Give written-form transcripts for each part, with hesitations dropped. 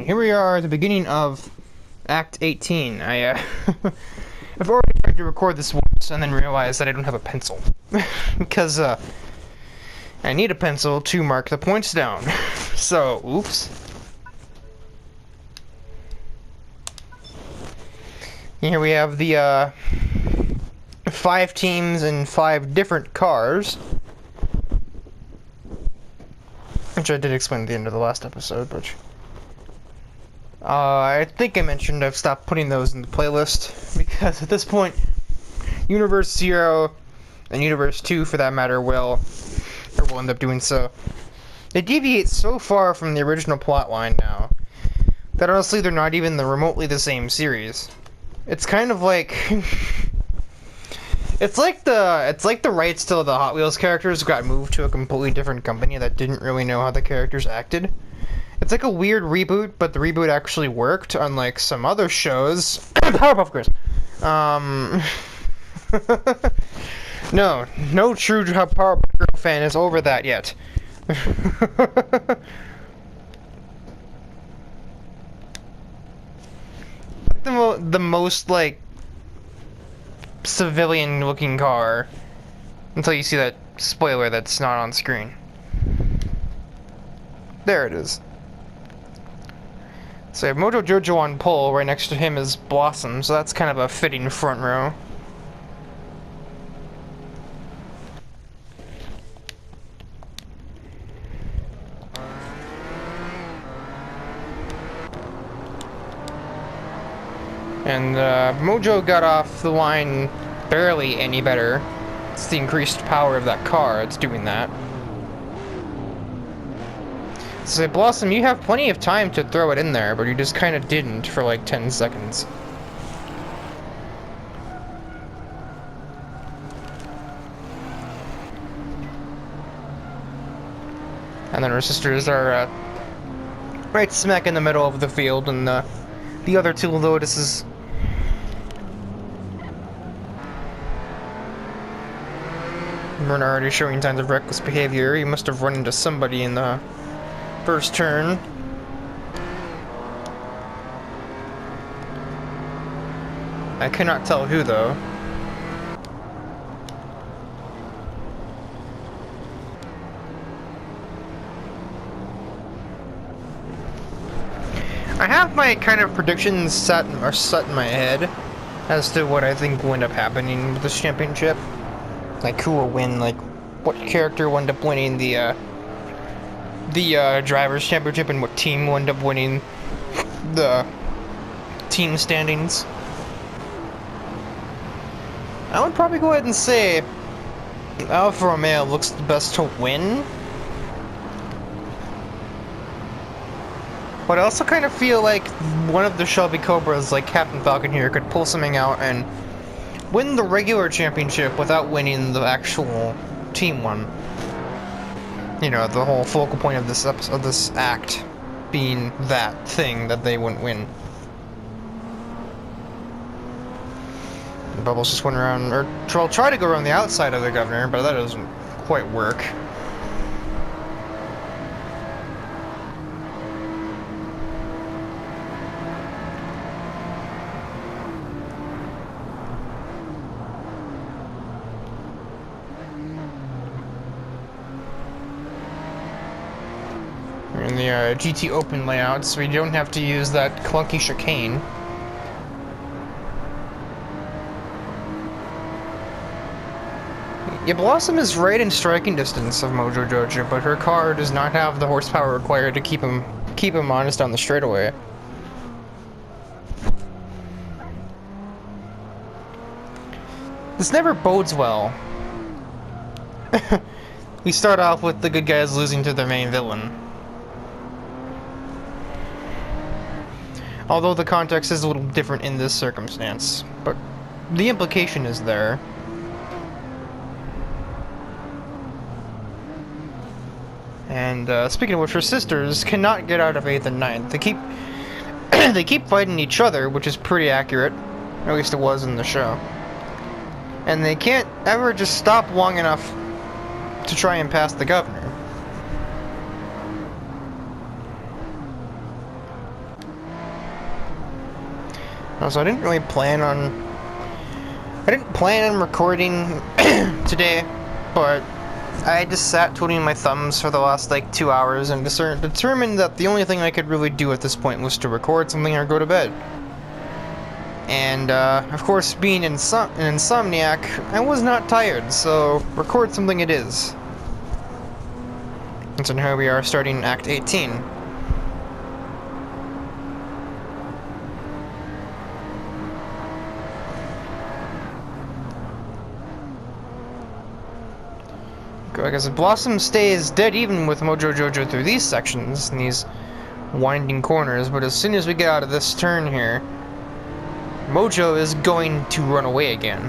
Alright, here we are at the beginning of Act 18. I've already tried to record this once and then realized that I don't have a pencil. Because, I need a pencil to mark the points down. So, oops. Here we have the, 5 teams and 5 different cars. Which I did explain at the end of the last episode, but... I think I mentioned I've stopped putting those in the playlist, because at this point, Universe 0 and Universe 2, for that matter, will end up doing so. They deviate so far from the original plotline now, that honestly they're not even remotely the same series. It's kind of like... It's like the rights to the Hot Wheels characters got moved to a completely different company that didn't really know how the characters acted. It's like a weird reboot, but the reboot actually worked, unlike some other shows. Powerpuff Girls! No true Powerpuff Girl fan is over that yet. The most, like, civilian-looking car, until you see that spoiler that's not on screen. There it is. So I have Mojo Jojo on pole, right next to him is Blossom, so that's kind of a fitting front row. And Mojo got off the line barely any better. It's the increased power of that car that's doing that. So Blossom, you have plenty of time to throw it in there, but you just kind of didn't for like 10 seconds. And then her sisters are right smack in the middle of the field, and the other two Lotuses. We're already showing signs of reckless behavior. He must have run into somebody in the first turn. I cannot tell who, though. I have my kind of predictions set in my head as to what I think will end up happening with this championship. Like, who will win, like, what character will end up winning the Drivers' Championship, and what team will end up winning the team standings. I would probably go ahead and say Alfa Romeo looks the best to win. But I also kind of feel like one of the Shelby Cobras, like Captain Falcon here, could pull something out and win the regular championship without winning the actual team one. You know, the whole focal point of this episode, of this act, being that thing that they wouldn't win. Bubbles just went around, or try to go around the outside of the governor, but that doesn't quite work. In the GT Open layout, so we don't have to use that clunky chicane. Yeah, Blossom is right in striking distance of Mojo Jojo, but her car does not have the horsepower required to keep him honest on the straightaway. This never bodes well. We start off with the good guys losing to their main villain. Although the context is a little different in this circumstance, but the implication is there. And speaking of which, her sisters cannot get out of 8th and 9th. They keep fighting each other, which is pretty accurate. At least it was in the show. And they can't ever just stop long enough to try and pass the governor. So I didn't really plan on... I didn't plan on recording today, but I just sat twiddling my thumbs for the last, like, 2 hours and determined that the only thing I could really do at this point was to record something or go to bed. And, of course, being an insomniac, I was not tired, so record something it is. And so here we are starting Act 18. I guess Blossom stays dead even with Mojo Jojo through these sections and these winding corners, but as soon as we get out of this turn here, Mojo is going to run away again.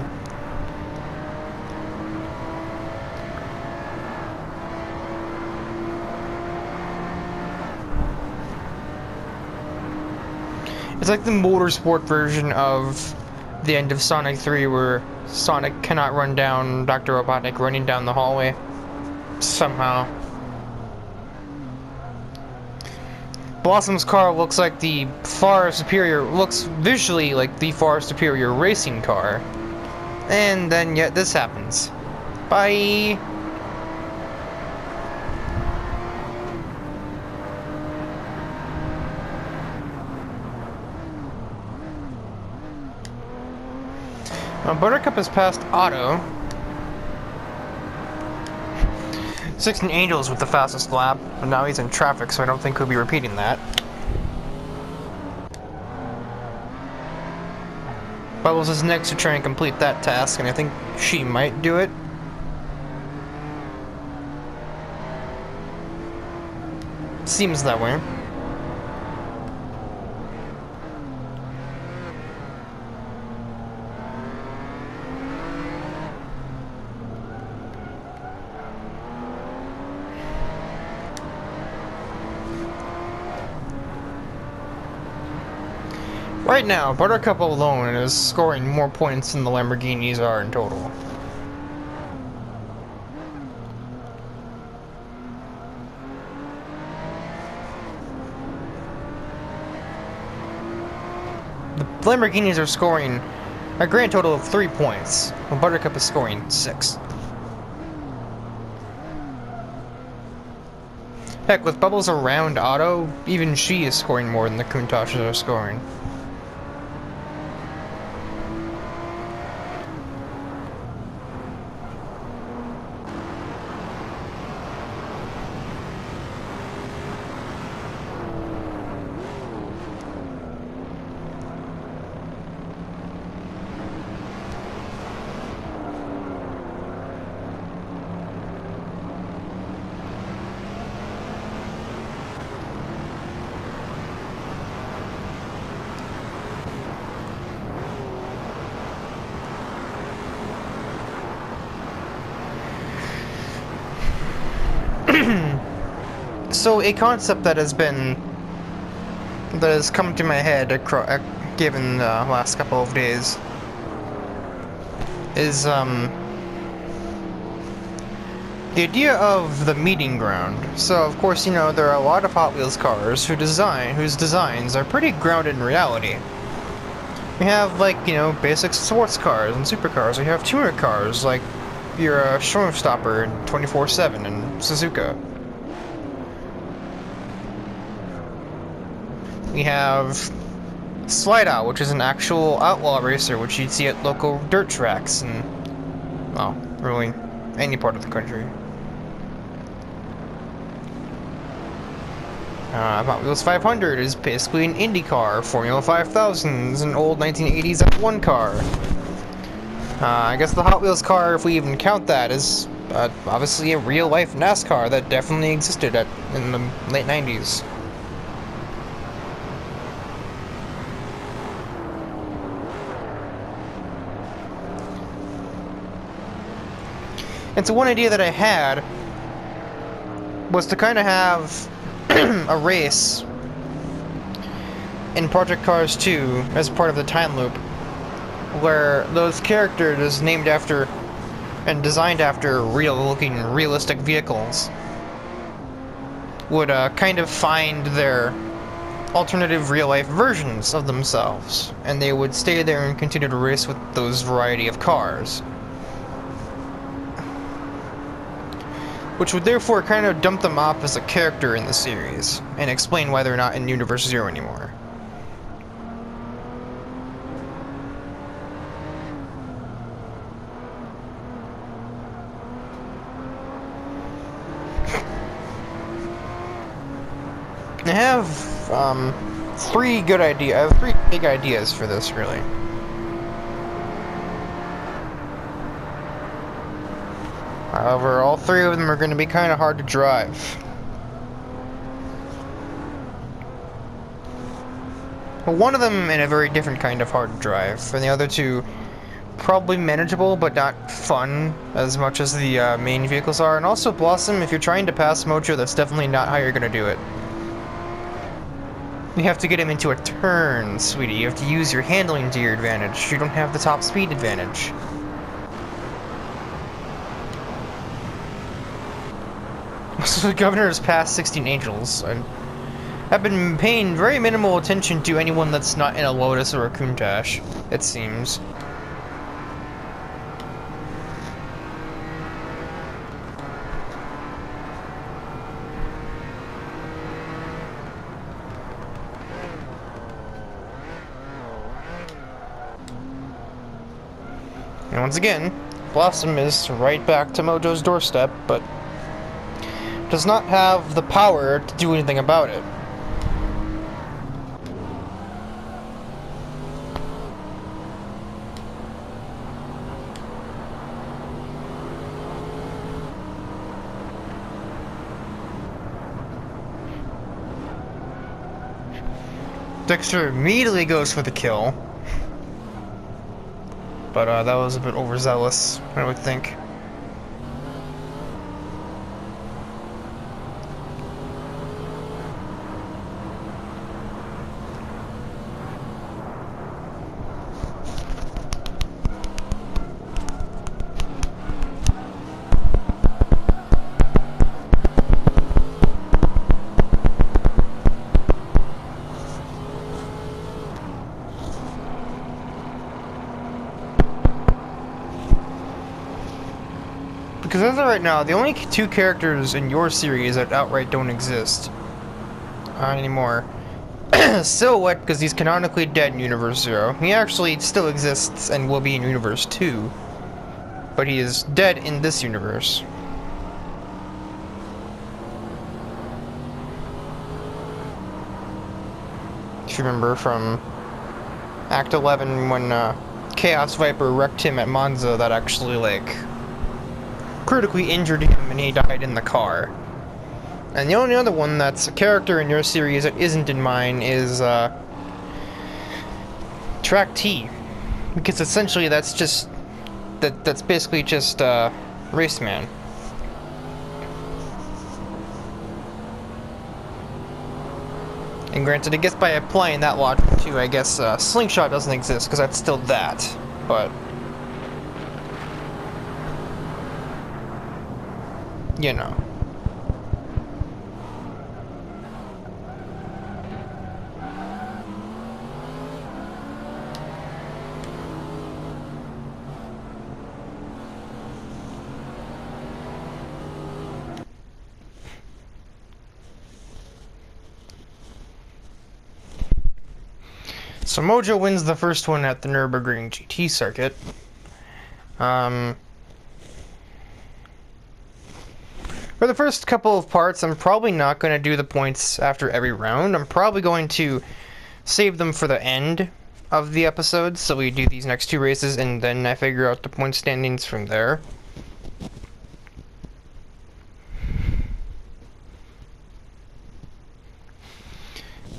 It's like the motorsport version of the end of Sonic 3 where Sonic cannot run down Dr. Robotnik running down the hallway. Somehow. Blossom's car looks like the far superior, looks visually like the far superior racing car. And then yet this happens. Bye! Buttercup has passed Otto. 16 Angels with the fastest lap, but now he's in traffic, so I don't think he'll be repeating that. Bubbles is next to try and complete that task, and I think she might do it. Seems that way. Right now, Buttercup alone is scoring more points than the Lamborghinis are in total. The Lamborghinis are scoring a grand total of 3 points, while Buttercup is scoring 6. Heck, with Bubbles around Otto, even she is scoring more than the Countachs are scoring. So a concept that has come to my head given the last couple of days is the idea of the meeting ground. So of course, you know, there are a lot of Hot Wheels cars whose designs are pretty grounded in reality. We have, like, you know, basic sports cars and supercars. We have tuner cars like your Showstopper and 24/7 and Suzuka. We have Slide Out, which is an actual outlaw racer, which you'd see at local dirt tracks and, well, really any part of the country. Hot Wheels 500 is basically an Indy car. Formula 5000 is an old 1980s F1 car. I guess the Hot Wheels car, if we even count that, is obviously a real-life NASCAR that definitely existed in the late 90s. And so one idea that I had was to kind of have a race in Project Cars 2 as part of the time loop, where those characters named after and designed after real-looking, realistic vehicles would kind of find their alternative real-life versions of themselves, and they would stay there and continue to race with those variety of cars. Which would therefore kind of dump them off as a character in the series, and explain why they're not in Universe Zero anymore. I have, three big ideas for this, really. However, all three of them are going to be kind of hard to drive. Well, one of them in a very different kind of hard to drive, and the other two probably manageable, but not fun as much as the main vehicles are. And also Blossom, if you're trying to pass Mojo, that's definitely not how you're going to do it. You have to get him into a turn, sweetie. You have to use your handling to your advantage. You don't have the top speed advantage. So the governor has passed 16 angels. I've been paying very minimal attention to anyone that's not in a Lotus or a Countach, it seems. And once again, Blossom is right back to Mojo's doorstep, but does not have the power to do anything about it. Dexter immediately goes for the kill. But that was a bit overzealous, I would think. Because as of right now, the only two characters in your series that outright don't exist anymore. Silhouette, because he's canonically dead in Universe 0. He actually still exists and will be in Universe 2. But he is dead in this universe. If you remember from Act 11 when Chaos Viper wrecked him at Monza, that actually, like, critically injured him and he died in the car. And the only other one that's a character in your series that isn't in mine is Track T, because essentially that's just that's basically just Raceman. And granted, I guess by applying that logic too, I guess Slingshot doesn't exist because that's still that, but you know. So Mojo wins the first one at the Nürburgring GT circuit. For the first couple of parts, I'm probably not going to do the points after every round. I'm probably going to save them for the end of the episode, so we do these next two races, and then I figure out the point standings from there.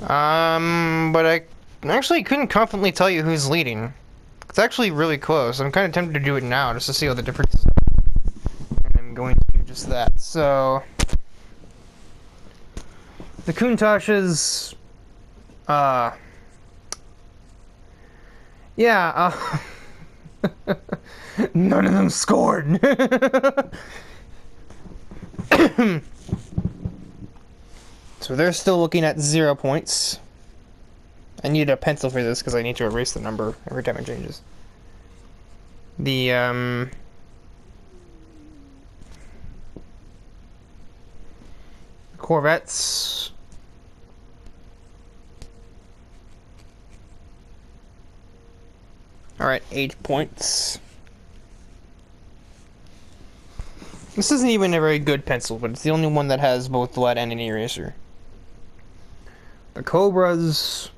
But I actually couldn't confidently tell you who's leading. It's actually really close. I'm kind of tempted to do it now, just to see what the difference is. And I'm going to do just that. So the Countaches, yeah, none of them scored. So they're still looking at 0 points. I need a pencil for this because I need to erase the number every time it changes. The Corvettes. Alright, 8 points. This isn't even a very good pencil, but it's the only one that has both lead and an eraser. The Cobras.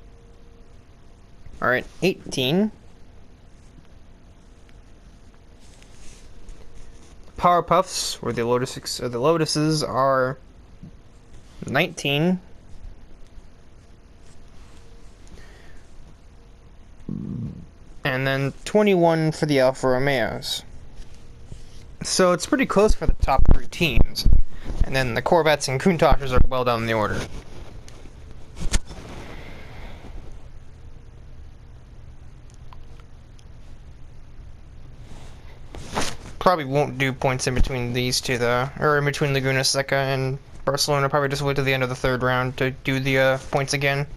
Alright, 18. Powerpuffs, or the Lotuses, are 19. And then 21 for the Alfa Romeos. So it's pretty close for the top 3 teams. And then the Corvettes and Countachs are well down the order. Probably won't do points in between these two, though. Or in between Laguna Seca and Barcelona. Probably just wait to the end of the 3rd round to do the points again.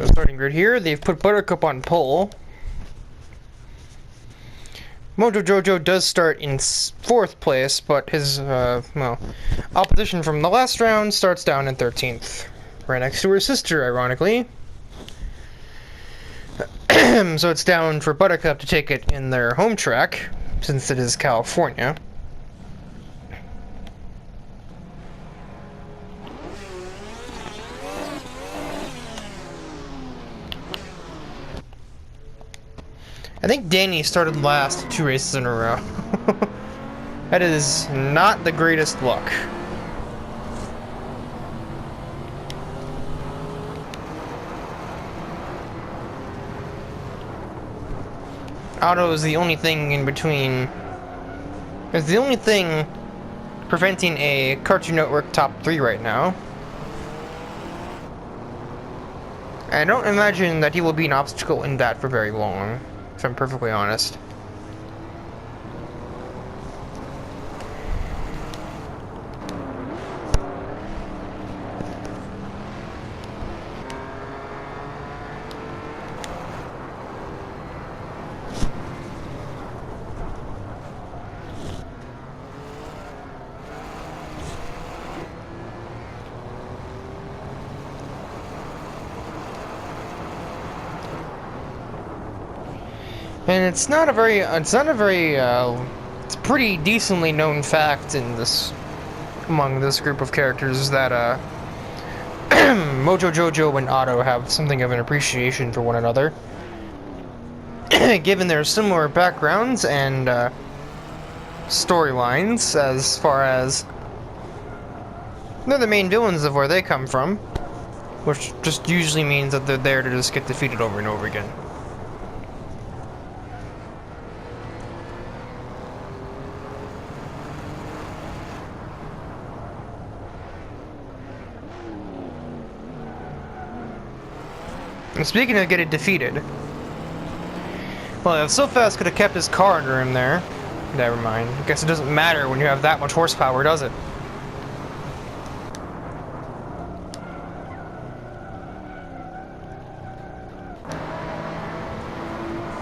Starting grid here, they've put Buttercup on pole. Mojo Jojo does start in 4th place, but his, opposition from the last round starts down in 13th. Right next to her sister, ironically. So it's down for Buttercup to take it in their home track, since it is California. I think Danny started last 2 races in a row. That is not the greatest luck. Auto is the only thing in between. It's the only thing preventing a Cartoon Network top 3 right now. I don't imagine that he will be an obstacle in that for very long, if I'm perfectly honest. And it's a pretty decently known fact among this group of characters that, Mojo Jojo and Otto have something of an appreciation for one another. Given their similar backgrounds and, storylines, as far as they're the main villains of where they come from, which just usually means that they're there to just get defeated over and over again. And speaking of getting defeated, well, if So Fast could have kept his car under him there, never mind. I guess it doesn't matter when you have that much horsepower, does it?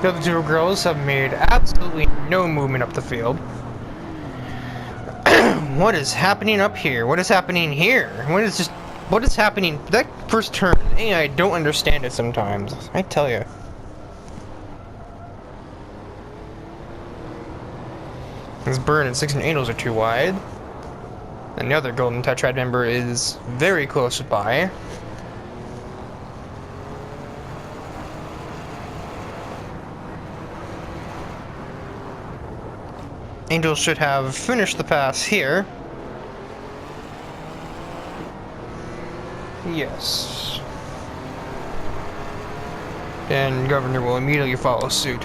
The other two girls have made absolutely no movement up the field. What is happening up here? What is happening here? What is happening? That first turn, I don't understand it sometimes. I tell you. This Burn and 16 Angels are too wide. And the other Golden Tetrad member is very close by. Angels should have finished the pass here. Yes. And Governor will immediately follow suit.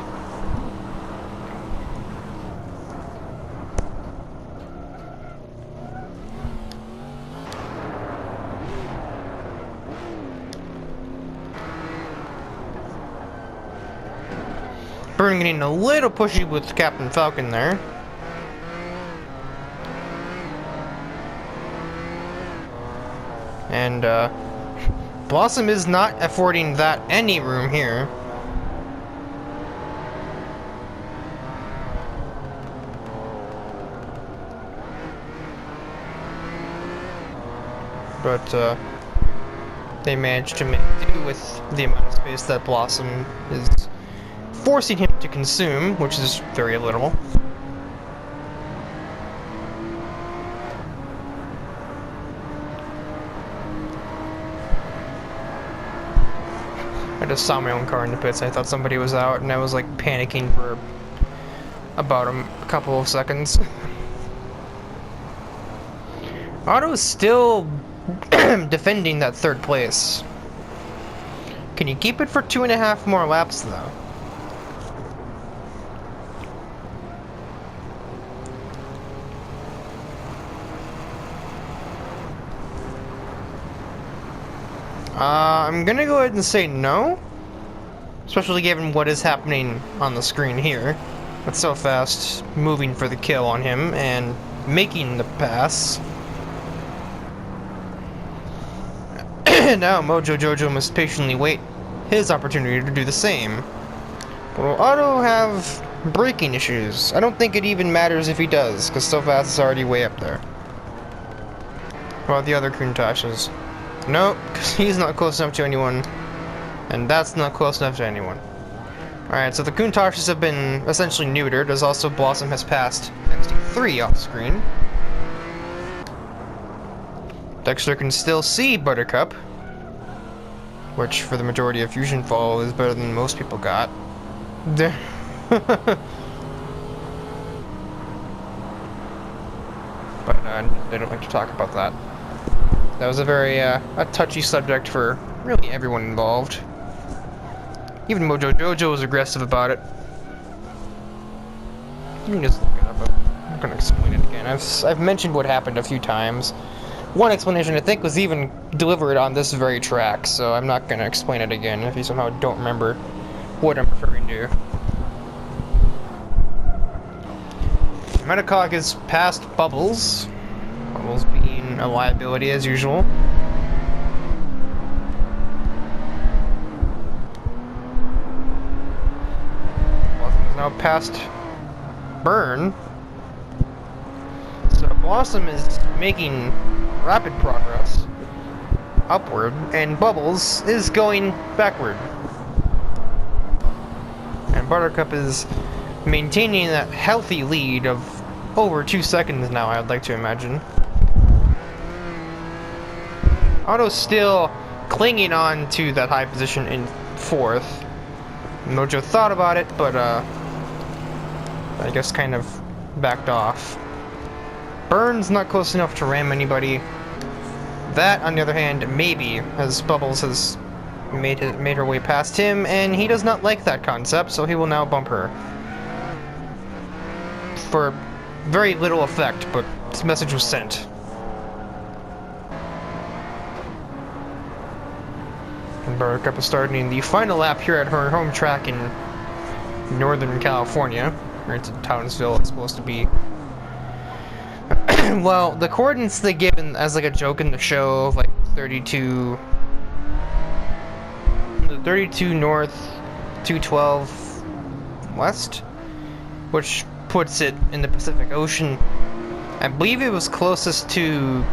Burn getting a little pushy with Captain Falcon there. And Blossom is not affording that any room here. But they managed to make do with the amount of space that Blossom is forcing him to consume, which is very little. I just saw my own car in the pits. I thought somebody was out, and I was like panicking for about a couple of seconds. Otto is still defending that third place. Can you keep it for 2.5 more laps, though? I'm gonna go ahead and say no. Especially given what is happening on the screen here. It's so fast, moving for the kill on him and making the pass. Now Mojo Jojo must patiently wait his opportunity to do the same. But will Otto have braking issues? I don't think it even matters if he does, because so fast is already way up there. While the other Countach's. Nope, because he's not close enough to anyone. And that's not close enough to anyone. Alright, so the Countach's have been essentially neutered, as also Blossom has passed XT3 off screen. Dexter can still see Buttercup, which for the majority of FusionFall is better than most people got. But they don't like to talk about that. That was a very a touchy subject for really everyone involved. Even Mojo Jojo was aggressive about it. You can just look it up. I'm not gonna explain it again. I've mentioned what happened a few times. One explanation I think was even delivered on this very track, so I'm not gonna explain it again if you somehow don't remember what I'm referring to. Metacog is past Bubbles. Bubbles being a liability as usual. Blossom is now past Burn. So Blossom is making rapid progress upward, and Bubbles is going backward. And Buttercup is maintaining that healthy lead of over 2 seconds now, I'd like to imagine. Otto's still clinging on to that high position in 4th. Mojo thought about it, but I guess kind of backed off. Burn's not close enough to ram anybody. That, on the other hand, maybe, as Bubbles has made her way past him, and he does not like that concept, so he will now bump her. For very little effect, but this message was sent. And Buttercup is starting the final lap here at her home track in Northern California. Or it's in Townsville, it's supposed to be. Well, the coordinates they give as like a joke in the show of like 32 north, 212 west, which puts it in the Pacific Ocean. I believe it was closest to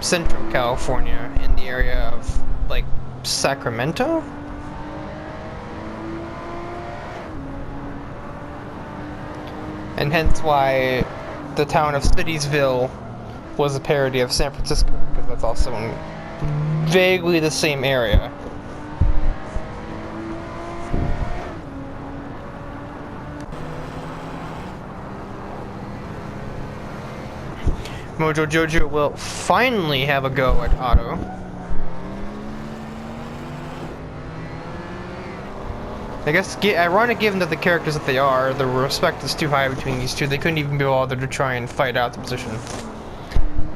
Central California in the area of like Sacramento. And hence why the town of Citiesville was a parody of San Francisco, because that's also in vaguely the same area. Mojo Jojo will finally have a go at Otto. I guess, ironic given that the characters that they are, the respect is too high between these two, they couldn't even be bothered to try and fight out the position.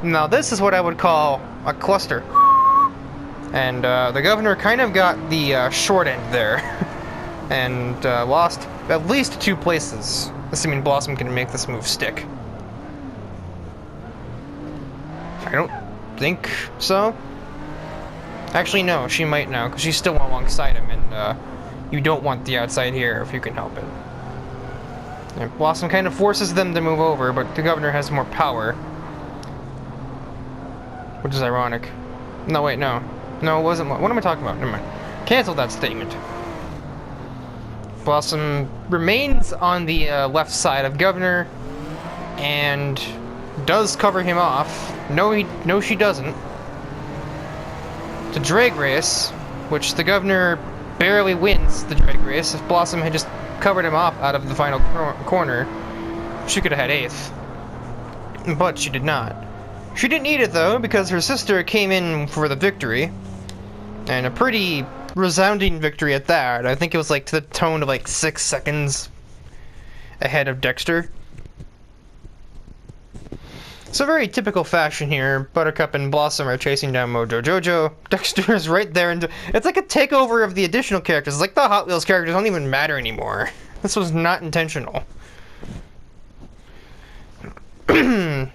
Now this is what I would call a cluster. And the governor kind of got the short end there. And lost at least 2 places, assuming Blossom can make this move stick. I don't think so. Actually, no, she might now, because she's still alongside him, and you don't want the outside here if you can help it. And Blossom kind of forces them to move over, but the governor has more power. Which is ironic. No, wait, no. No, it wasn't. What am I talking about? Never mind. Cancel that statement. Blossom remains on the left side of Governor, and does cover him off. No, she doesn't. The drag race, which the Governor barely wins the drag race. If Blossom had just covered him off out of the final corner, she could have had 8th. But she did not. She didn't need it though, because her sister came in for the victory. And a pretty resounding victory at that. I think it was like to the tone of like 6 seconds ahead of Dexter. So very typical fashion here. Buttercup and Blossom are chasing down Mojo Jojo. Dexter is right there, and it's like a takeover of the additional characters. It's like the Hot Wheels characters don't even matter anymore. This was not intentional. Because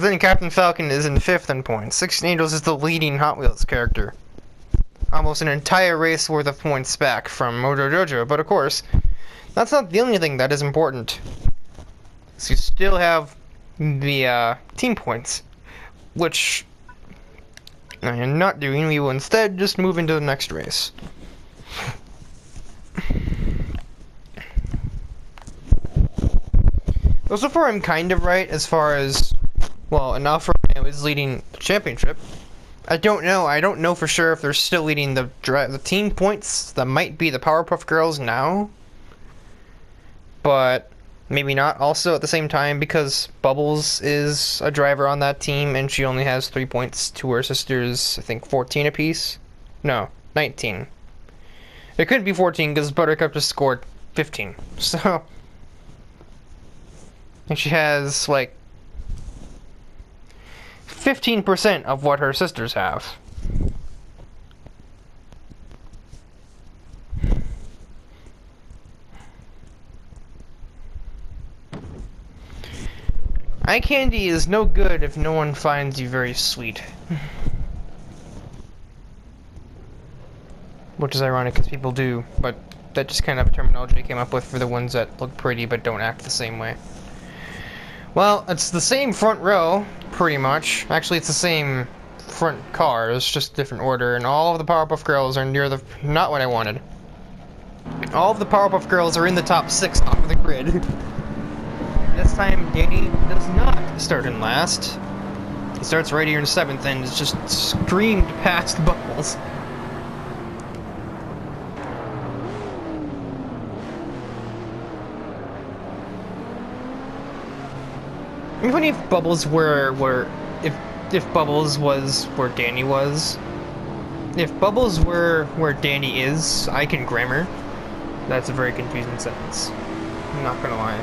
then Captain Falcon is in 5th in points. 16 Angels is the leading Hot Wheels character. Almost an entire race worth of points back from Mojo Jojo, but of course, that's not the only thing that is important. So you still have the team points, which I am not doing. We will instead just move into the next race. Well, so far I'm kind of right as far as, well, enough for is leading the championship. I don't know for sure if they're still leading the team points. That might be the Powerpuff Girls now. But maybe not also at the same time, because Bubbles is a driver on that team and she only has 3 points to her sisters, I think 14 apiece. No, 19. It could be 14 because Buttercup just scored 15. So, and she has like 15% of what her sisters have. Eye candy is no good if no one finds you very sweet. Which is ironic because people do, but that's just kind of a terminology I came up with for the ones that look pretty but don't act the same way. Well, it's the same front row, pretty much. Actually, it's the same front cars, just different order, and all of the Powerpuff Girls are near the... not what I wanted. All of the Powerpuff Girls are in the top 6 off of the grid. This time, Danny does not start in last. He starts right here in 7th and is just screamed past Bubbles. Even if Bubbles if Bubbles was where Danny was, if Bubbles were where Danny is, I can grammar. That's a very confusing sentence. I'm not gonna lie.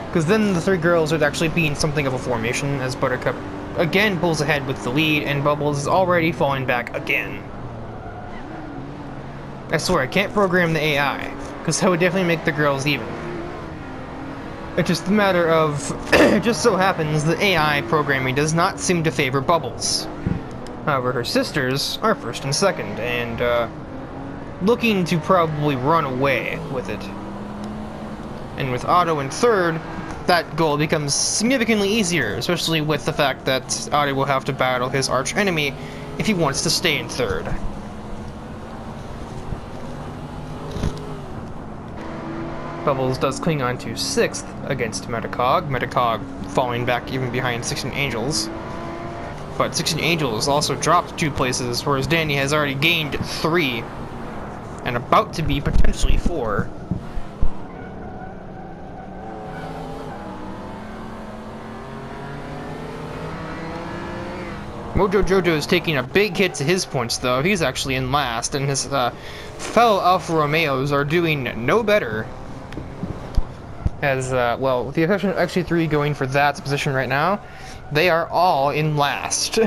Because then the 3 girls would actually be in something of a formation as Buttercup again pulls ahead with the lead and Bubbles is already falling back again. I swear, I can't program the AI, because that would definitely make the girls even. It's just a matter of, it just so happens the AI programming does not seem to favor Bubbles. However, her sisters are 1st and 2nd, and looking to probably run away with it. And with Otto in 3rd, that goal becomes significantly easier, especially with the fact that Otto will have to battle his arch enemy if he wants to stay in 3rd. Bubbles does cling on to 6th against Metacog. Metacog falling back even behind 16 Angels. But 16 Angels also dropped 2 places, whereas Danny has already gained 3. And about to be potentially 4. Mojo Jojo is taking a big hit to his points, though. He's actually in last, and his fellow Alfa Romeos are doing no better. As, well, with the exception of XG3 going for that position right now, they are all in last.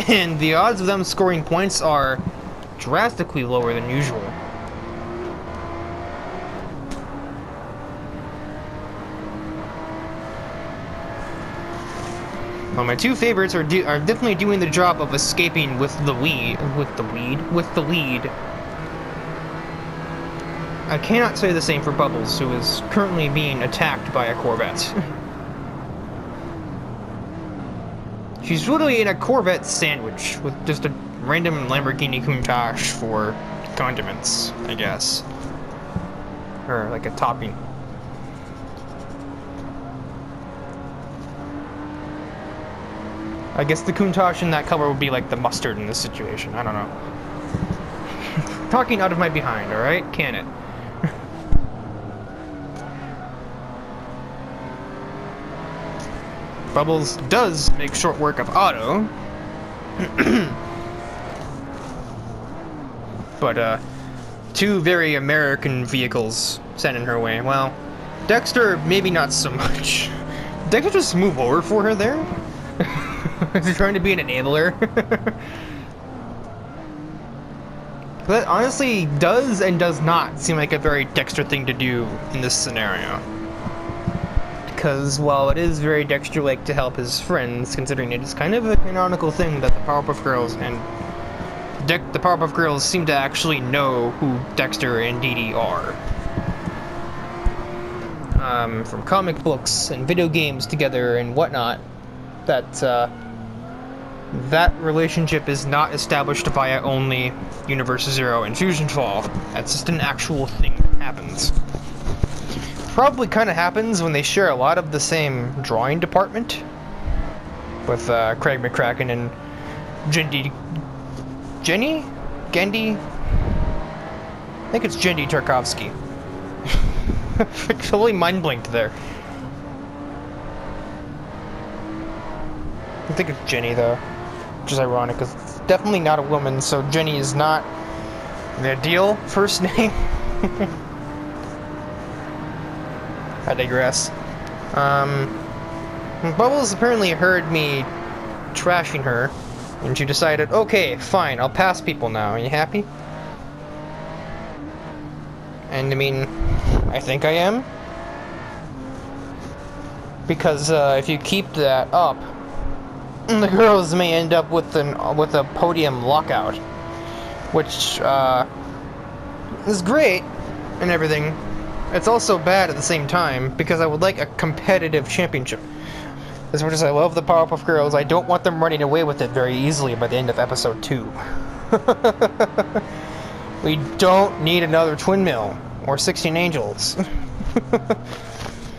And the odds of them scoring points are drastically lower than usual. Well, my 2 favorites are definitely doing the job of escaping with the lead. I cannot say the same for Bubbles, who is currently being attacked by a Corvette. She's literally in a Corvette sandwich with just a random Lamborghini Countach for condiments, I guess. Or like a topping. I guess the Countach in that color would be like the mustard in this situation. I don't know. Talking out of my behind, alright? Can it? Bubbles does make short work of Otto. But, 2 very American vehicles sent in her way. Well, Dexter, maybe not so much. Dexter just move over for her there? Is he trying to be an enabler? That honestly does and does not seem like a very Dexter thing to do in this scenario. Because while it is very Dexter-like to help his friends, considering it is kind of a canonical thing that the Powerpuff Girls and the Powerpuff Girls seem to actually know who Dexter and Dee Dee are. From comic books and video games together and whatnot, that relationship is not established via only Universe 0 and FusionFall. That's just an actual thing that happens. Probably kind of happens when they share a lot of the same drawing department with Craig McCracken and Gendy? I think it's Gendy Tarkovsky. Totally mind blinked there. I think it's Jenny though, which is ironic because it's definitely not a woman, so Jenny is not the ideal first name. I digress. Bubbles apparently heard me trashing her, and she decided, okay, fine, I'll pass people now. Are you happy? And I mean, I think I am. Because if you keep that up, the girls may end up with a podium lockout, which is great and everything. It's also bad at the same time because I would like a competitive championship. As much as I love the Powerpuff Girls, I don't want them running away with it very easily by the end of episode 2. We don't need another Twin Mill or 16 Angels.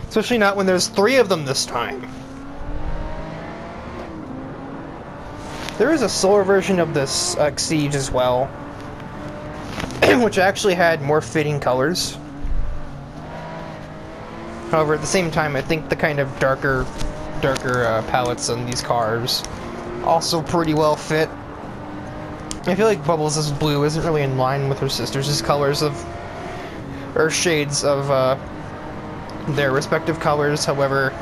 Especially not when there's 3 of them this time. There is a solar version of this Siege as well, which actually had more fitting colors. However, at the same time, I think the kind of darker palettes on these cars also pretty well fit. I feel like Bubbles' blue isn't really in line with her sister's colors or shades of their respective colors. However,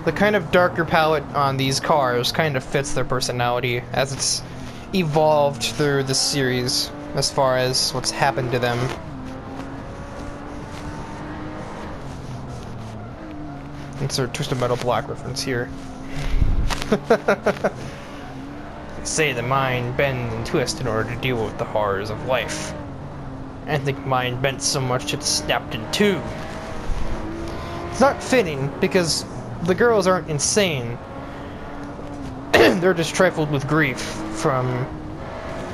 the kind of darker palette on these cars kind of fits their personality as it's evolved through the series as far as what's happened to them. Insert Twisted Metal Black reference here. They say the mind bends and twists in order to deal with the horrors of life. I think mine bent so much it snapped in 2. It's not fitting because the girls aren't insane. They're just trifled with grief from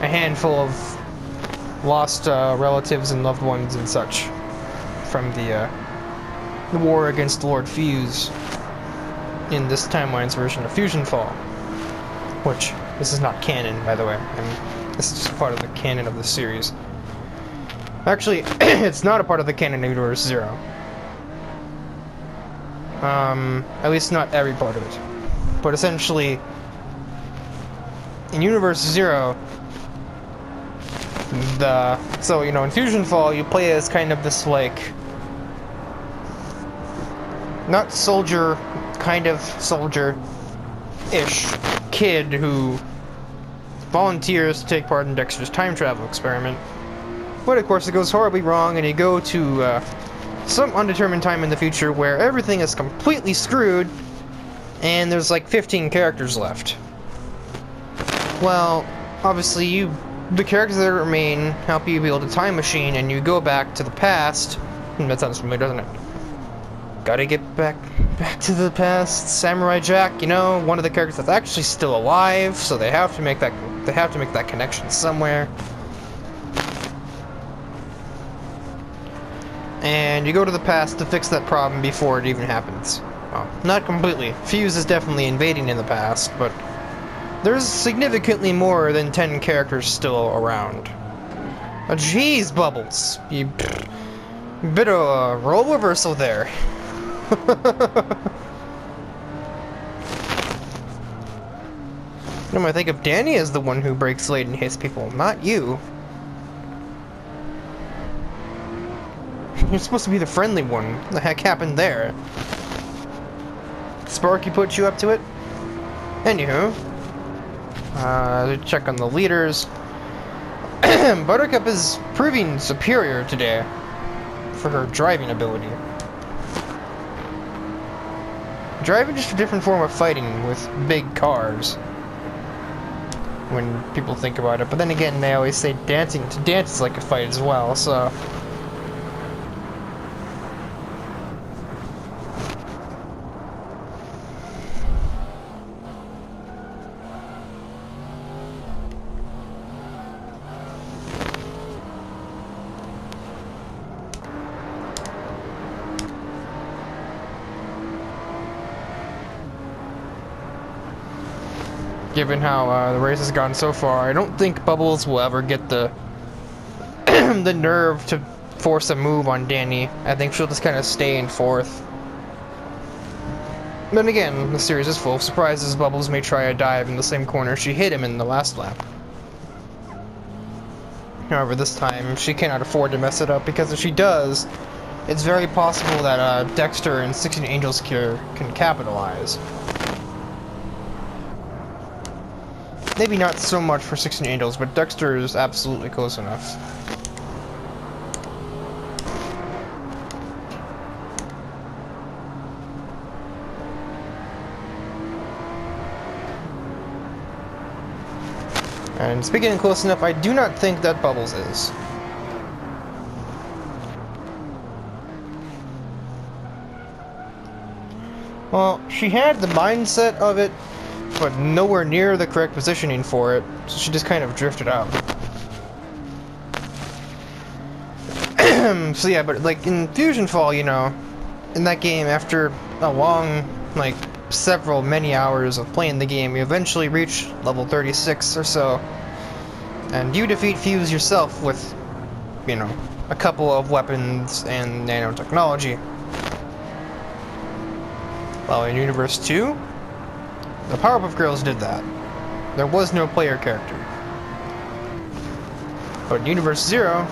a handful of lost relatives and loved ones and such from the war against Lord Fuse in this timeline's version of FusionFall. Which, this is not canon, by the way. This is just part of the canon of the series. Actually, it's not a part of the canon of Universe Zero. At least not every part of it. But essentially, in Universe Zero, so, you know, in FusionFall, you play as kind of this, like, not soldier, kind of soldier-ish kid who volunteers to take part in Dexter's time travel experiment. But of course it goes horribly wrong and you go to some undetermined time in the future where everything is completely screwed and there's like 15 characters left. Well, obviously the characters that remain help you build a time machine and you go back to the past. That sounds familiar, doesn't it? Gotta get back to the past. Samurai Jack, you know, one of the characters that's actually still alive, so they have to make that connection somewhere. And you go to the past to fix that problem before it even happens. Well, not completely. Fuse is definitely invading in the past, but there's significantly more than 10 characters still around. Jeez, Bubbles. You bit of a role reversal there. I think of Danny as the one who breaks late and hits people, not you. You're supposed to be the friendly one. What the heck happened there? Sparky put you up to it? Anywho. Check on the leaders. Buttercup is proving superior today for her driving ability. Driving is just a different form of fighting with big cars. When people think about it. But then again, they always say dancing. To dance is like a fight as well, so... Given how the race has gone so far, I don't think Bubbles will ever get the the nerve to force a move on Danny. I think she'll just kind of stay in fourth. Then again, the series is full of surprises. Bubbles may try a dive in the same corner she hit him in the last lap. However, this time she cannot afford to mess it up, because if she does, it's very possible that Dexter and 16 Angels Cure can capitalize. Maybe not so much for 16 Angels, but Dexter is absolutely close enough. And speaking of close enough, I do not think that Bubbles is. Well, she had the mindset of it, but nowhere near the correct positioning for it, so she just kind of drifted out. So yeah, but like in FusionFall, you know, in that game, after a long, like, many hours of playing the game, you eventually reach level 36 or so, and you defeat Fuse yourself with, you know, a couple of weapons and nanotechnology. Well, in Universe 2, the Powerpuff Girls did that. There was no player character. But in Universe 0,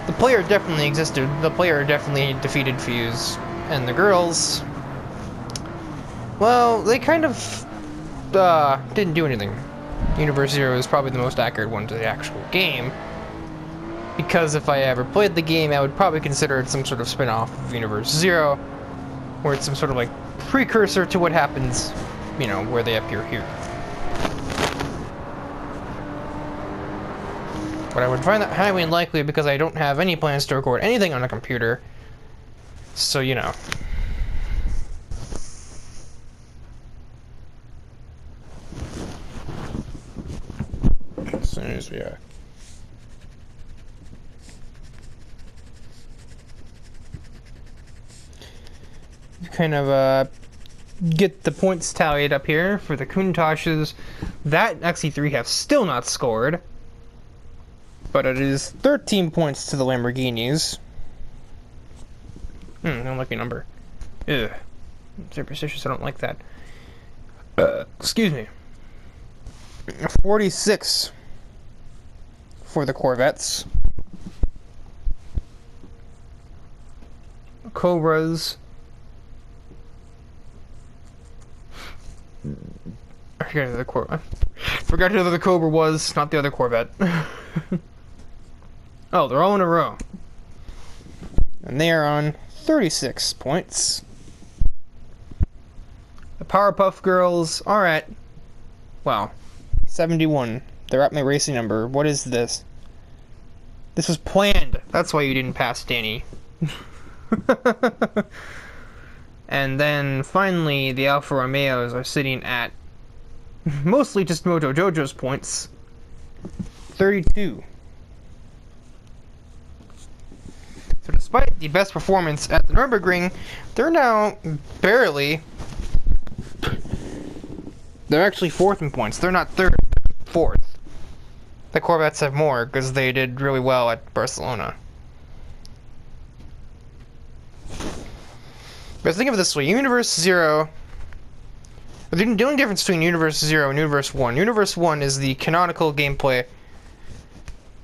the player definitely existed. The player definitely defeated Fuse. And the girls... well, they kind of... didn't do anything. Universe 0 is probably the most accurate one to the actual game. Because if I ever played the game, I would probably consider it some sort of spin-off of Universe 0, where it's some sort of, like, precursor to what happens, you know, where they appear here. But I would find that highly unlikely because I don't have any plans to record anything on a computer. So, you know. As soon as we are. kind of get the points tallied up here for the Countachs. That XE3 have still not scored, but it is 13 points to the Lamborghinis. Unlucky number. Ugh. Superstitious, I don't like that. Excuse me. 46 for the Corvettes. Cobras. I forgot who the Cobra was, not the other Corvette. Oh, they're all in a row. And they are on 36 points. The Powerpuff Girls are at, wow, 71. They're at my racing number. What is this? This was planned. That's why you didn't pass, Danny. And then finally, the Alfa Romeos are sitting at mostly just Mojo Jojo's points, 32. So despite the best performance at the Nürburgring, they're now barely... They're actually fourth in points. They're not third, fourth. The Corvettes have more because they did really well at Barcelona. But think of it this way, Universe 0... The only difference between Universe 0 and Universe 1. Universe 1 is the canonical gameplay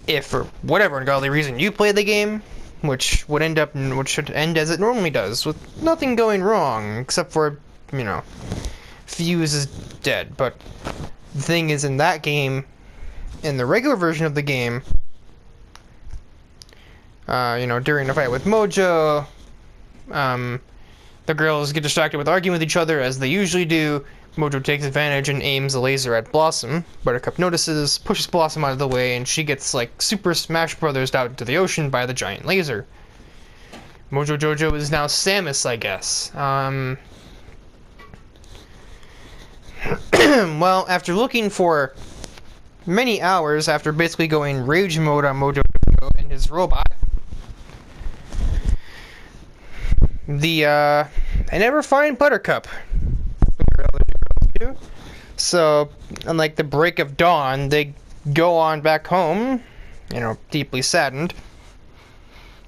if, for whatever ungodly reason, you play the game, which should end as it normally does, with nothing going wrong, except for, you know, Fuse is dead. But the thing is, in that game, in the regular version of the game, you know, during a fight with Mojo, the girls get distracted with arguing with each other, as they usually do. Mojo takes advantage and aims a laser at Blossom. Buttercup notices, pushes Blossom out of the way, and she gets, like, Super Smash Brothers out into the ocean by the giant laser. Mojo Jojo is now Samus, I guess. Well, after looking for many hours, after basically going rage mode on Mojo Jojo and his robot, I never find Buttercup. So, unlike the break of dawn, they go on back home, you know, deeply saddened.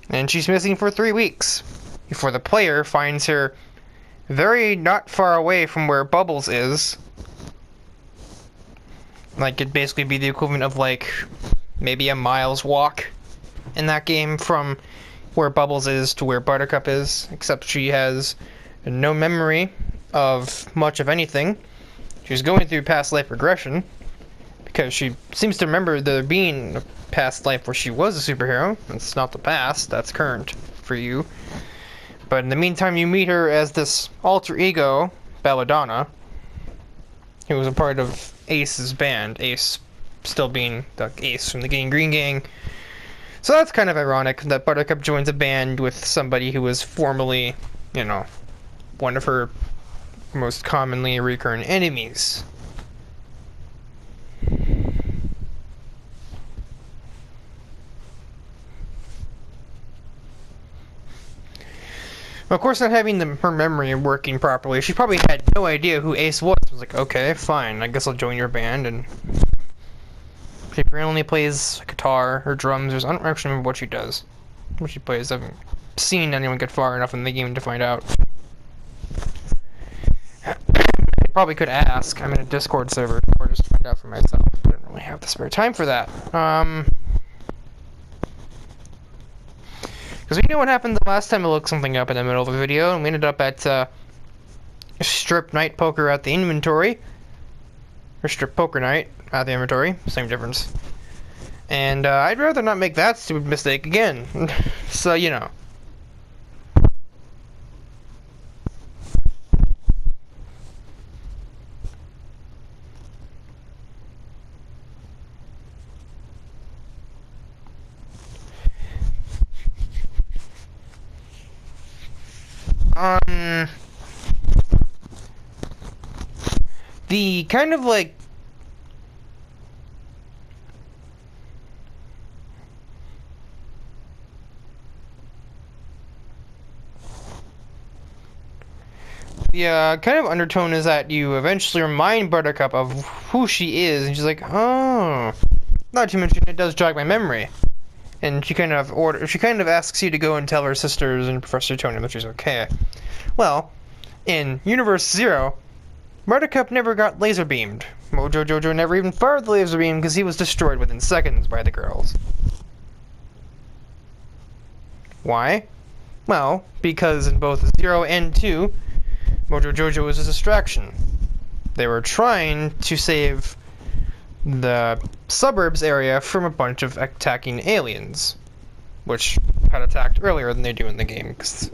And she's missing for 3 weeks, before the player finds her very not far away from where Bubbles is. Like, it'd basically be the equivalent of, like, maybe a mile's walk in that game from where Bubbles is to where Buttercup is, except she has no memory of much of anything. She's going through past life regression, because she seems to remember there being a past life where she was a superhero. It's not the past, that's current for you. But in the meantime, you meet her as this alter ego, Belladonna, who was a part of Ace's band, Ace still being the Ace from the Getting Green Gang. So that's kind of ironic that Buttercup joins a band with somebody who was formerly, you know, one of her most commonly recurring enemies. Of course, not having her memory working properly, she probably had no idea who Ace was. I was like, okay, fine, I guess I'll join your band. And she apparently plays guitar or drums, or I don't actually remember what she does. What she plays, I haven't seen anyone get far enough in the game to find out. I probably could ask. I'm in a Discord server, or just find out for myself. I don't really have the spare time for that. Because we know what happened the last time I looked something up in the middle of a video, and we ended up at Strip Night Poker at the inventory. Or Strip Poker Night at the inventory. Same difference. And I'd rather not make that stupid mistake again. So, you know. The kind of like the kind of undertone is that you eventually remind Buttercup of who she is, and she's like, oh. Not to mention, it does jog my memory. And she kind of asks you to go and tell her sisters and Professor Utonium that she's okay. Well, in Universe 0, Buttercup never got laser beamed. Mojo Jojo never even fired the laser beam because he was destroyed within seconds by the girls. Why? Well, because in both 0 and 2, Mojo Jojo was a distraction. They were trying to save the suburbs area from a bunch of attacking aliens, which had attacked earlier than they do in the game, because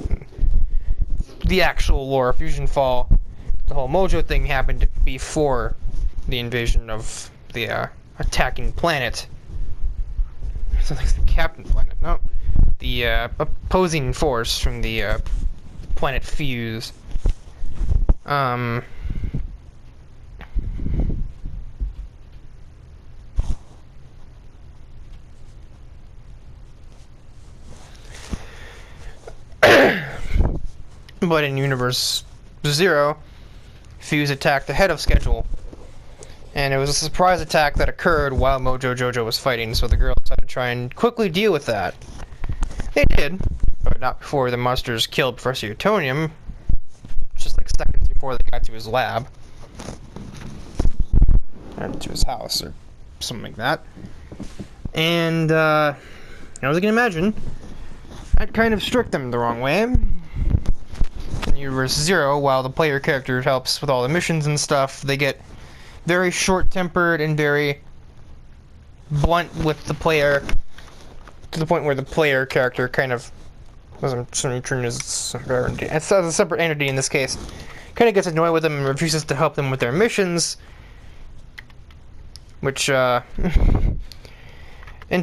the actual lore of FusionFall, the whole Mojo thing happened before the invasion of the attacking planet. Something like the Captain Planet, no. The opposing force from the planet Fuse. But in Universe 0, Fuse attacked ahead of schedule. And it was a surprise attack that occurred while Mojo Jojo was fighting, so the girls had to try and quickly deal with that. They did, but not before the monsters killed Professor Utonium, just like seconds before they got to his lab. Or to his house, or something like that. And, as you can imagine, that kind of struck them the wrong way. In Universe 0, while the player character helps with all the missions and stuff, they get very short-tempered and very blunt with the player, to the point where the player character kind of, as a separate entity in this case, kind of gets annoyed with them and refuses to help them with their missions, which in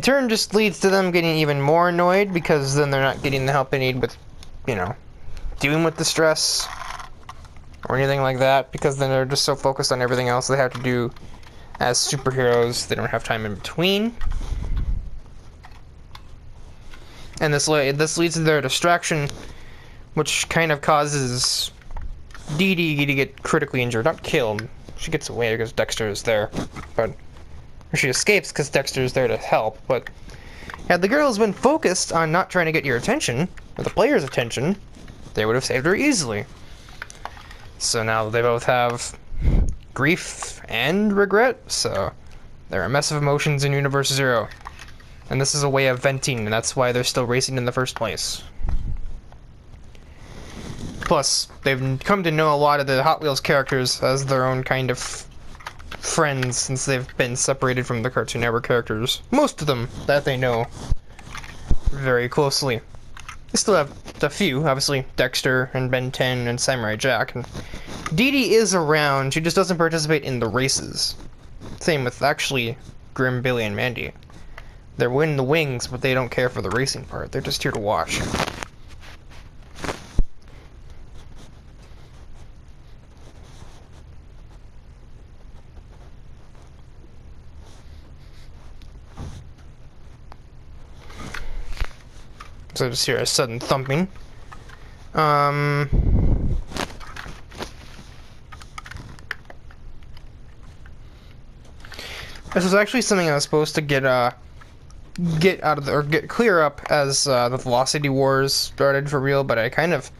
turn just leads to them getting even more annoyed, because then they're not getting the help they need with, dealing with the stress or anything like that, because then they're just so focused on everything else they have to do as superheroes, they don't have time in between. And this leads to their distraction, which kind of causes Dee Dee to get critically injured. Not killed. She gets away because Dexter is there. Or she escapes because Dexter is there to help. But had the girls been focused on not trying to get your attention, or the player's attention, they would have saved her easily. So now they both have grief and regret, so there are a mess of emotions in Universe 0. And this is a way of venting, and that's why they're still racing in the first place. Plus, they've come to know a lot of the Hot Wheels characters as their own kind of friends, since they've been separated from the Cartoon Network characters. Most of them that they know very closely. They still have a few, obviously, Dexter and Ben 10 and Samurai Jack. And Dee Dee is around, she just doesn't participate in the races. Same with, actually, Grim, Billy, and Mandy. They're winning the wings, but they don't care for the racing part. They're just here to watch. So I just hear a sudden thumping. This was actually something I was supposed to get clear up as the Velocity Wars started for real, but I kind of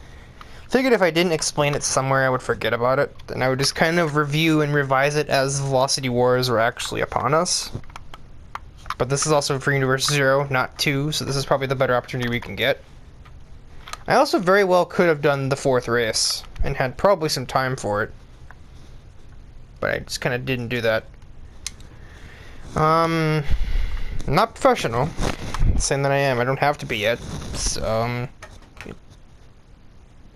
figured if I didn't explain it somewhere, I would forget about it, and I would just kind of review and revise it as Velocity Wars were actually upon us. But this is also for Universe 0, not 2, so this is probably the better opportunity we can get. I also very well could have done the 4th race, and had probably some time for it. But I just kind of didn't do that. Not professional. Saying that I am, I don't have to be yet. So,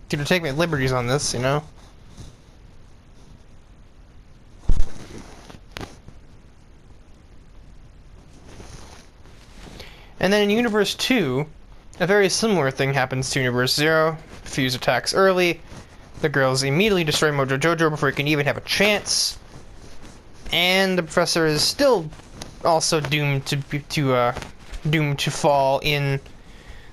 to take my liberties on this, And then in Universe 2, a very similar thing happens to Universe 0. Fuse attacks early. The girls immediately destroy Mojo Jojo before he can even have a chance. And the professor is still also doomed to fall in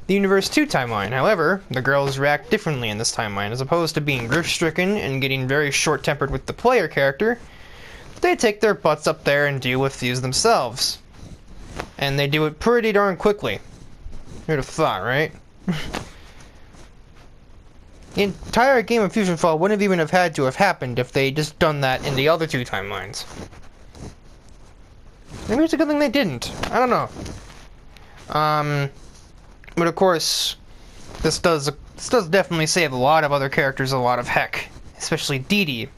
the Universe 2 timeline. However, the girls react differently in this timeline. As opposed to being grief-stricken and getting very short-tempered with the player character, they take their butts up there and deal with Fuse themselves. And they do it pretty darn quickly. Who'd have thought, right? The entire game of FusionFall wouldn't even have had to have happened if they just done that in the other two timelines. Maybe it's a good thing they didn't. I don't know. But of course, this does definitely save a lot of other characters a lot of heck, especially Dee Dee.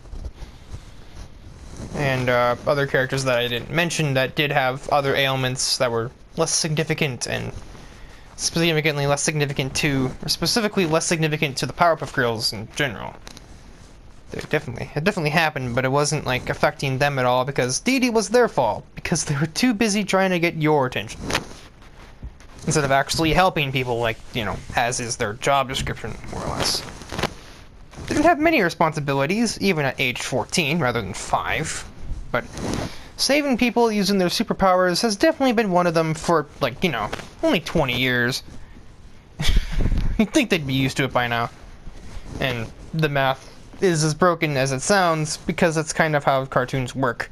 And other characters that I didn't mention that did have other ailments that were less significant and significantly less significant to, or specifically less significant to the Powerpuff Girls in general. It definitely happened, but it wasn't like affecting them at all because Dee Dee was their fault because they were too busy trying to get your attention instead of actually helping people, like, you know, as is their job description, more or less. They didn't have many responsibilities, even at age 14 rather than 5, but saving people using their superpowers has definitely been one of them for, like, you know, only 20 years. You'd think they'd be used to it by now. And the math is as broken as it sounds because that's kind of how cartoons work.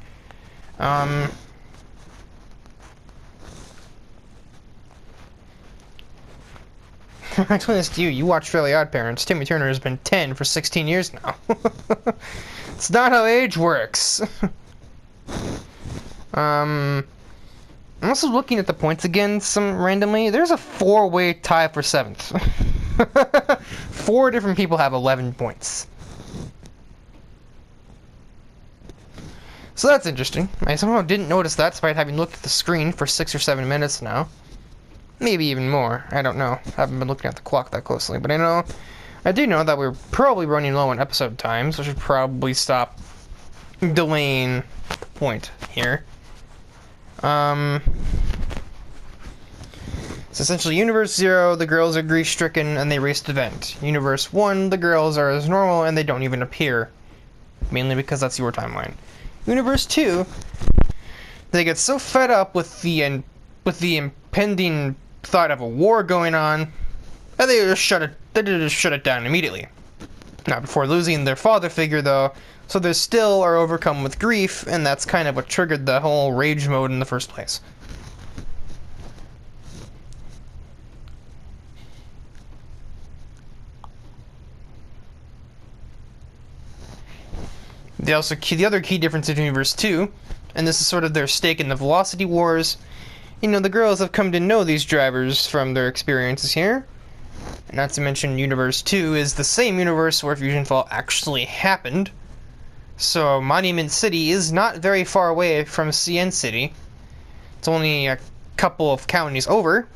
I explain this to you. You watch Fairly Odd Parents. Timmy Turner has been 10 for 16 years now. It's not how age works. I'm also looking at the points again randomly. There's a 4-way tie for 7th. 4 different people have 11 points. So that's interesting. I somehow didn't notice that despite having looked at the screen for 6 or 7 minutes now. Maybe even more. I don't know. I haven't been looking at the clock that closely, but I do know that we're probably running low on episode time, so I should probably stop delaying the point here. So essentially, Universe 0, the girls are grief-stricken and they race the event. Universe 1, the girls are as normal and they don't even appear. Mainly because that's your timeline. Universe 2, they get so fed up with the impending thought of a war going on, and they just shut it down immediately. Not before losing their father figure, though, so they still are overcome with grief, and that's kind of what triggered the whole rage mode in the first place. The other key difference in Universe 2, and this is sort of their stake in the Velocity Wars, you know, the girls have come to know these drivers from their experiences here. Not to mention Universe 2 is the same universe where FusionFall actually happened. So Monument City is not very far away from CN City. It's only a couple of counties over.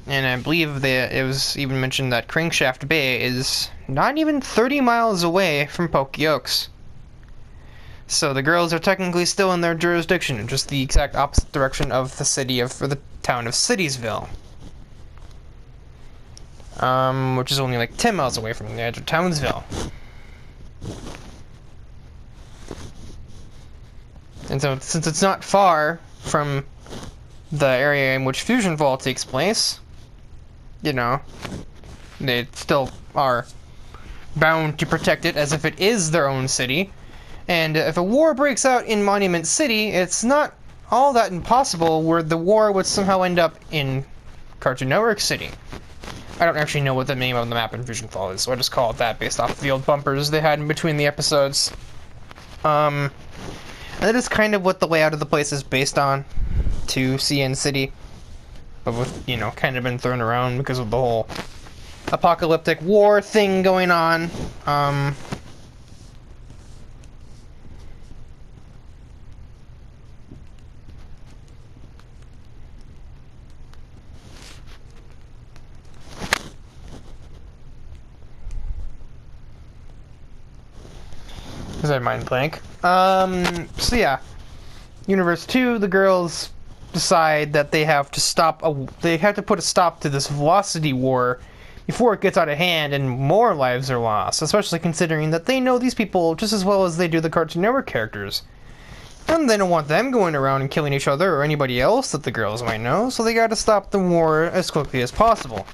And I believe that it was even mentioned that Crankshaft Bay is not even 30 miles away from Pokey Oaks. So the girls are technically still in their jurisdiction, in just the exact opposite direction of the town of Citiesville. Which is only like 10 miles away from the edge of Townsville. And so, since it's not far from the area in which FusionFall takes place, you know, they still are bound to protect it as if it is their own city. And if a war breaks out in Monument City, it's not all that impossible where the war would somehow end up in Cartoon Network City. I don't actually know what the name of the map in FusionFall is, so I just call it that based off of the old bumpers they had in between the episodes. And that is kind of what the layout of the place is based on, to CN City. But with, you know, kind of been thrown around because of the whole apocalyptic war thing going on. Is that mind blank? So yeah. Universe 2, the girls decide that they have to put a stop to this velocity war before it gets out of hand and more lives are lost, especially considering that they know these people just as well as they do the Cartoon Network characters. And they don't want them going around and killing each other or anybody else that the girls might know, so they gotta stop the war as quickly as possible.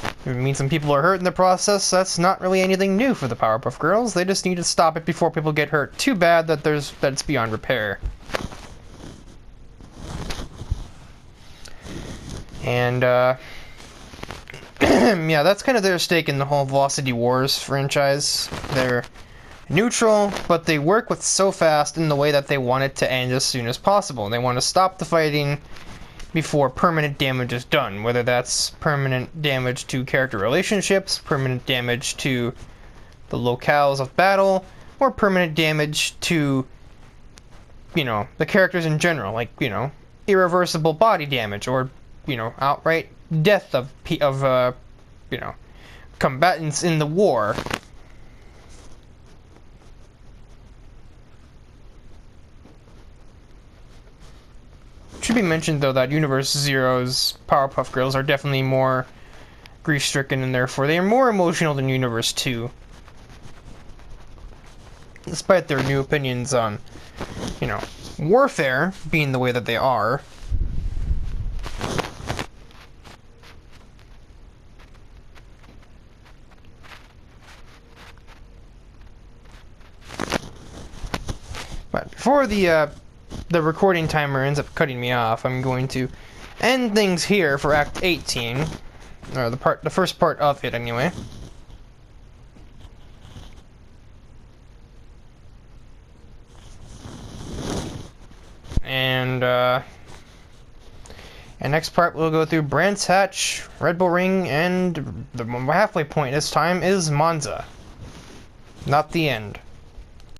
If it means some people are hurt in the process, that's not really anything new for the Powerpuff Girls. They just need to stop it before people get hurt too bad that it's beyond repair. And, yeah, that's kind of their stake in the whole Velocity Wars franchise. They're neutral, but they work with so fast in the way that they want it to end as soon as possible. They want to stop the fighting before permanent damage is done, whether that's permanent damage to character relationships, permanent damage to the locales of battle, or permanent damage to, you know, the characters in general, like, you know, irreversible body damage, or, you know, outright death of you know, combatants in the war. Should be mentioned, though, that Universe Zero's Powerpuff Girls are definitely more grief-stricken, and therefore they are more emotional than Universe 2. Despite their new opinions on, you know, warfare being the way that they are. But before the recording timer ends up cutting me off, I'm going to end things here for Act 18, or the first part of it anyway. And next part we'll go through Branch Hatch, Red Bull Ring, and the halfway point this time is Monza. Not the end.